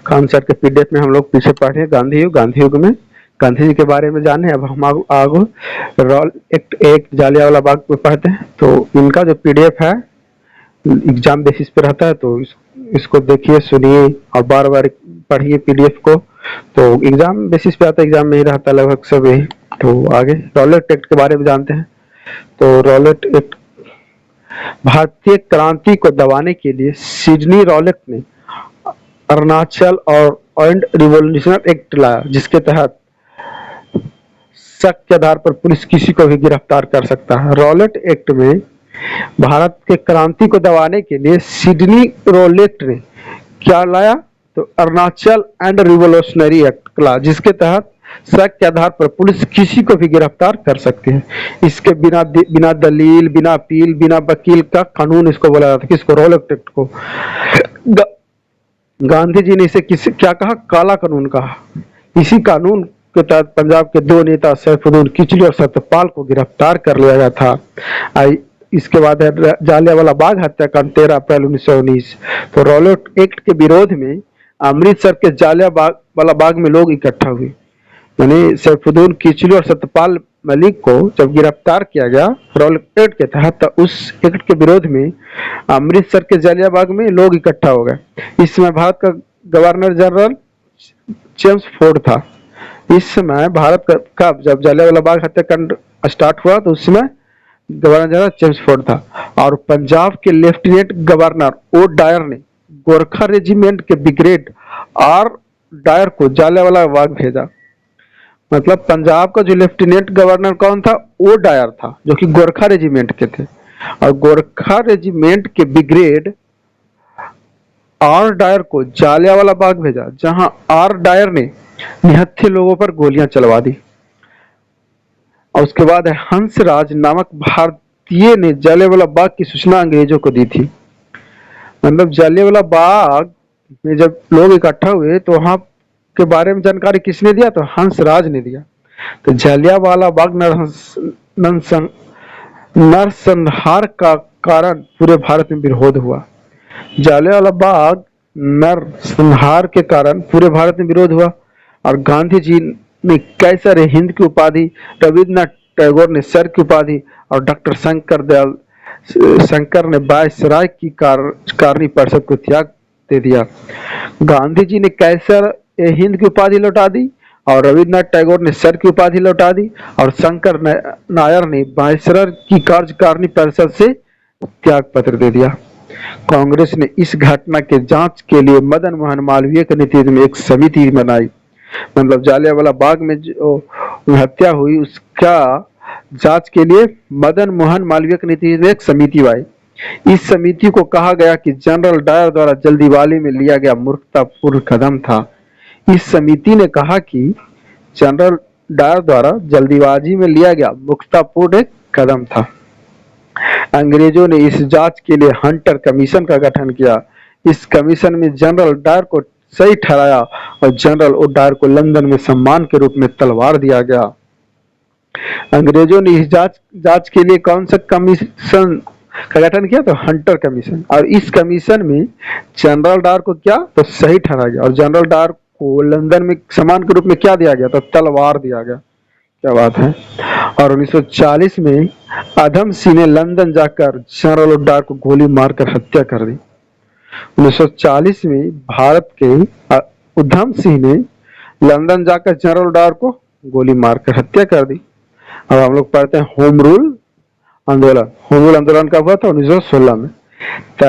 Khan sir के PDF में हम लोग पीछे पढ़े गांधी युग में गांधी जी के बारे में जाने। अब हम आगे रॉल एक्ट एक जालियांवाला बाग में पढ़ते हैं। तो इनका जो पीडीएफ है एग्जाम बेसिस पे रहता है, तो इसको देखिए, सुनिए और बार बार पढ़िए पीडीएफ को। तो एग्जाम बेसिस पे आता है, एग्जाम में ही रहता है लगभग सब यही। तो आगे रॉलेट एक्ट के बारे में जानते हैं। तो रॉलेट एक्ट भारतीय क्रांति को दबाने के लिए सिडनी रॉलेट ने अरुणाचल और एंड रिवॉल्यूशनरी एक्ट लाया, जिसके तहत शक के आधार पर पुलिस किसी को भी गिरफ्तार कर सकता है। रॉलेट एक्ट में भारत के क्रांति को दबाने के लिए सिडनी रॉलेट ने क्या लाया? तो अरुणाचल एंड रिवॉल्यूशनरी एक्ट लाया, जिसके तहत शक के आधार पर पुलिस किसी को भी गिरफ्तार कर सकती है। इसके बिना दलील, बिना अपील, बिना वकील का कानून इसको बोला जाता है। किसको? रॉलेट एक्ट को। गांधी जी ने इसे क्या कहा? काला कानून कहा। इसी कानून के तहत पंजाब के दो नेता सैफुद्दीन किचलू और सत्यपाल को गिरफ्तार कर लिया गया था। इसके बाद है जालियांवाला बाग हत्याकांड 13 अप्रैल 1919। तो रॉलेट एक्ट के विरोध में अमृतसर के जालियांवाला बाग में लोग इकट्ठा हुए। यानी सैफुद्दीन किचलू और सत्यपाल मलिक को जब गिरफ्तार किया गया रॉलेट एक्ट के तहत, तो उस एक्ट के विरोध में अमृतसर के जालियांवाला बाग में लोग इकट्ठा हो गए। इस समय भारत का गवर्नर जनरल जेम्स फोर्ड था। इस समय भारत का जब जालियांवाला बाग हत्याकांड स्टार्ट हुआ तो उस समय गवर्नर जनरल जेम्स फोर्ड था। और पंजाब के लेफ्टिनेंट गवर्नर ओ डायर ने गोरखा रेजिमेंट के ब्रिगेड आर डायर को जालियांवाला बाग भेजा। मतलब पंजाब का जो लेफ्टिनेंट गवर्नर कौन था? ओ डायर था, जो कि गोरखा रेजिमेंट के थे। और गोरखा रेजिमेंट के ब्रिगेड आर डायर को जालियांवाला बाग भेजा, जहां आर डायर ने निहत्थे लोगों पर गोलियां चलवा दी। और उसके बाद हंसराज नामक भारतीय ने जालियांवाला बाग की सूचना अंग्रेजों को दी थी। मतलब जालियांवाला बाग में जब लोग इकट्ठा हुए तो वहां के बारे में जानकारी किसने दिया? तो हंसराज ने दिया। तो जालियांवाला बाग नरसंहार का कारण पूरे भारत में विरोध हुआ। जालियांवाला बाग नरसंहार के कारण पूरे भारत में विरोध हुआ। और गांधी जी ने कैसर हिंद की उपाधि, रविन्द्रनाथ टैगोर ने सर की उपाधि और डॉक्टर शंकर ने वायसराय की कारणी परिषद को त्याग दे दिया। गांधी जी ने कैसर हिंद की उपाधि लौटा दी और रविन्द्रनाथ टैगोर ने सर की उपाधि लौटा दी और शंकर नायर ने वायसराय की कार्यकारिणी परिषद से त्याग पत्र दे दिया। कांग्रेस ने इस घटना के जांच के लिए मदन मोहन मालवीय के नेतृत्व में एक समिति बनाई। मतलब जालियांवाला बाग में जो हत्या हुई उसका जांच के लिए मदन मोहन मालवीय के नेतृत्व में एक समिति आई। इस समिति को कहा गया कि जनरल डायर द्वारा जल्दीबाजी में लिया गया मूर्खतापूर्ण कदम था। इस समिति ने कहा कि जनरल डायर द्वारा जल्दीबाजी में लिया गया मूर्खतापूर्ण एक कदम था। अंग्रेजों ने इस जांच के लिए हंटर कमीशन का गठन किया। इस कमीशन में जनरल डायर को सही ठहराया और जनरल ओ डायर को लंदन में सम्मान के रूप में तलवार दिया गया। अंग्रेजों ने इस जांच के लिए कौन सा कमीशन का गठन किया? तो हंटर कमीशन। और इस कमीशन में जनरल डायर को क्या? तो सही ठहराया गया और जनरल डायर को लंदन में सम्मान के रूप में क्या दिया गया? तो तलवार दिया गया। क्या बात है। और 1940 में अधम सिंह ने लंदन जाकर जनरल ओ डायर को गोली मारकर हत्या कर दी। 1940 में भारत के उधम सिंह ने लंदन जाकर जनरल डायर को गोली मारकर हत्या कर दी। अब हम लोग पढ़ते हैं होम रूल आंदोलन। होम रूल आंदोलन कब हुआ था? 1916 में। तो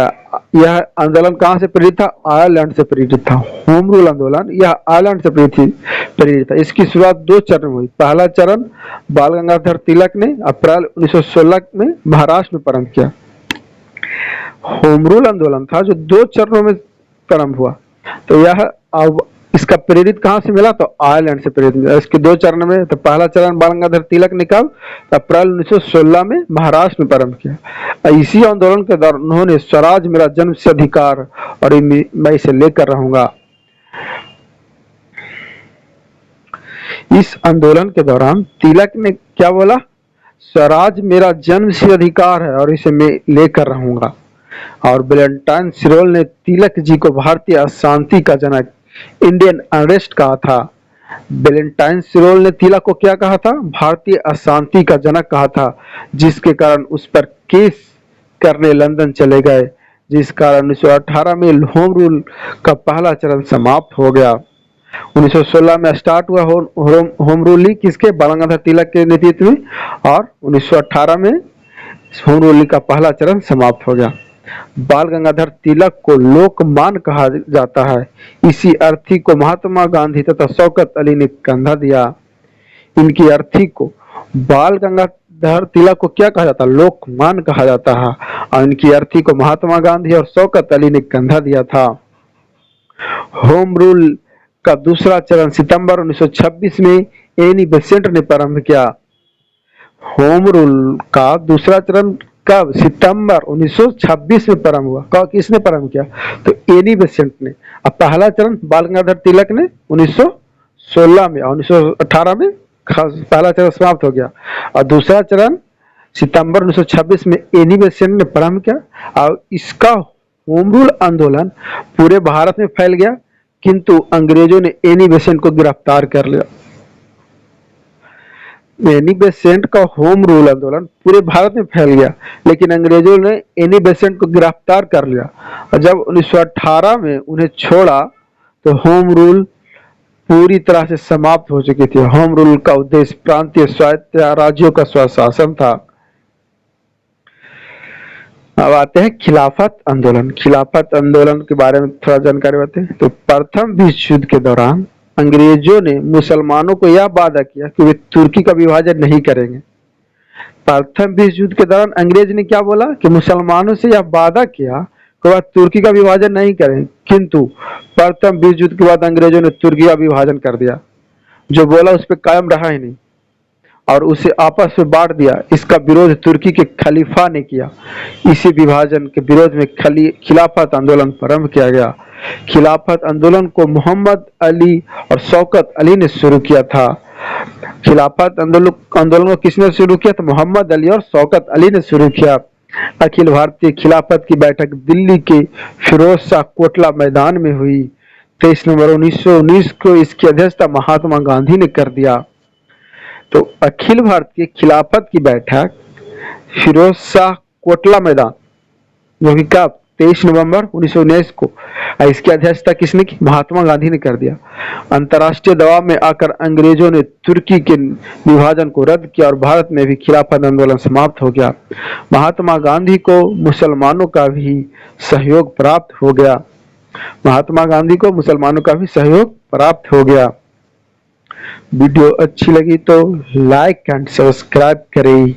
यह आंदोलन कहाँ से प्रेरित था? आयरलैंड से प्रेरित था। होम रूल आंदोलन यह आयरलैंड से प्रेरित था। इसकी शुरुआत 2 चरण में हुई। पहला चरण बाल गंगाधर तिलक ने अप्रैल 1916 में महाराष्ट्र में प्रारंभ किया। होम रूल आंदोलन था जो 2 चरणों में प्रारंभ हुआ। तो यह अब इसका प्रेरित कहां से मिला? तो आयरलैंड से प्रेरित मिला। इसके 2 चरण में। तो पहला चरण बाल गंगाधर तिलक ने कब? अप्रैल 1916 में महाराष्ट्र में प्रारंभ किया। इसी आंदोलन के दौरान उन्होंने स्वराज मेरा जन्म से अधिकार और मैं इसे लेकर रहूंगा। इस आंदोलन के दौरान तिलक ने क्या बोला? स्वराज मेरा जन्म से अधिकार है और इसे मैं लेकर रहूंगा। और वैलेंटाइन सिरोल ने तिलक जी को भारतीय अशांति का जनक इंडियन अनरेस्ट कहा था। वैलेंटाइन सिरोल ने तिलक को क्या कहा था? भारतीय अशांति का जनक कहा था, जिसके कारण उस पर केस करने लंदन चले गए, जिस कारण 1918 में होम रूल का पहला चरण समाप्त हो गया। 1916 में स्टार्ट हुआ होम रूल ही किसके? बाल गंगाधर तिलक के नेतृत्व में, और 1918 में होम रूल का पहला चरण समाप्त हो गया। बाल गंगाधर तिलक को लोकमान्य कहा जाता है। इसी अर्थी को महात्मा गांधी तथा शौकत अली ने कंधा दिया। इनकी अर्थी को बाल गंगाधर तिलक को क्या कहा जाता है? लोकमान्य कहा जाता है, और इनकी अर्थी को महात्मा गांधी और शौकत अली ने कंधा दिया था। होम रूल का दूसरा चरण सितंबर 1926 में एनी बेसेंट ने प्रारंभ किया। होम रूल का दूसरा चरण कब? सितंबर 1926 में प्रारंभ हुआ। कब? किसने प्रारंभ किया? तो एनी बेसेंट ने। अब पहला चरण बाल गंगाधर तिलक ने 1916 में, और 1918 में पहला चरण समाप्त हो गया, और दूसरा चरण सितंबर 1926 में एनी बेसेंट ने प्रारंभ किया। और इसका होम रूल आंदोलन पूरे भारत में फैल गया, किंतु अंग्रेजों ने एनी बेसेंट को गिरफ्तार कर लिया। एनी बेसेंट का होम रूल आंदोलन पूरे भारत में फैल गया, लेकिन अंग्रेजों ने एनी बेसेंट को गिरफ्तार कर लिया, और जब 1918 में उन्हें छोड़ा तो होम रूल पूरी तरह से समाप्त हो चुकी थी। होम रूल का उद्देश्य प्रांतीय स्वायत्त राज्यों का स्वशासन था। अब आते हैं खिलाफत आंदोलन। खिलाफत आंदोलन के बारे में थोड़ा जानकारी बताते हैं। तो प्रथम विश्व युद्ध के दौरान अंग्रेजों ने मुसलमानों को यह वादा किया कि वे तुर्की का विभाजन नहीं करेंगे। प्रथम विश्व युद्ध के दौरान अंग्रेज ने क्या बोला? कि मुसलमानों से यह वादा किया कि वह तुर्की का विभाजन नहीं करेंगे, किंतु प्रथम विश्व युद्ध के बाद अंग्रेजों ने तुर्की का विभाजन कर दिया। जो बोला उस पर कायम रहा ही नहीं, और उसे आपस में बांट दिया। इसका विरोध तुर्की के खलीफा ने किया। इसी विभाजन के विरोध में खिलाफत आंदोलन प्रारंभ किया गया। खिलाफत आंदोलन को मोहम्मद अली और शौकत अली ने शुरू किया था। खिलाफत आंदोलन को किसने शुरू किया? तो मोहम्मद अली और शौकत अली ने शुरू किया। अखिल भारतीय खिलाफत की बैठक दिल्ली के फिरोज शाह कोटला मैदान में हुई। 23 नवंबर 1919 को इसकी अध्यक्षता महात्मा गांधी ने कर दिया। तो अखिल भारतीय खिलाफत की बैठक फिरोज शाह कोटला मैदान, जो कि कब? 23 नवंबर 1919 को। इसकी अध्यक्षता किसने की? महात्मा गांधी ने कर दिया। अंतर्राष्ट्रीय दबाव में आकर अंग्रेजों ने तुर्की के विभाजन को रद्द किया, और भारत में भी खिलाफत आंदोलन समाप्त हो गया। महात्मा गांधी को मुसलमानों का भी सहयोग प्राप्त हो गया। महात्मा गांधी को मुसलमानों का भी सहयोग प्राप्त हो गया। वीडियो अच्छी लगी तो लाइक एंड सब्सक्राइब करें।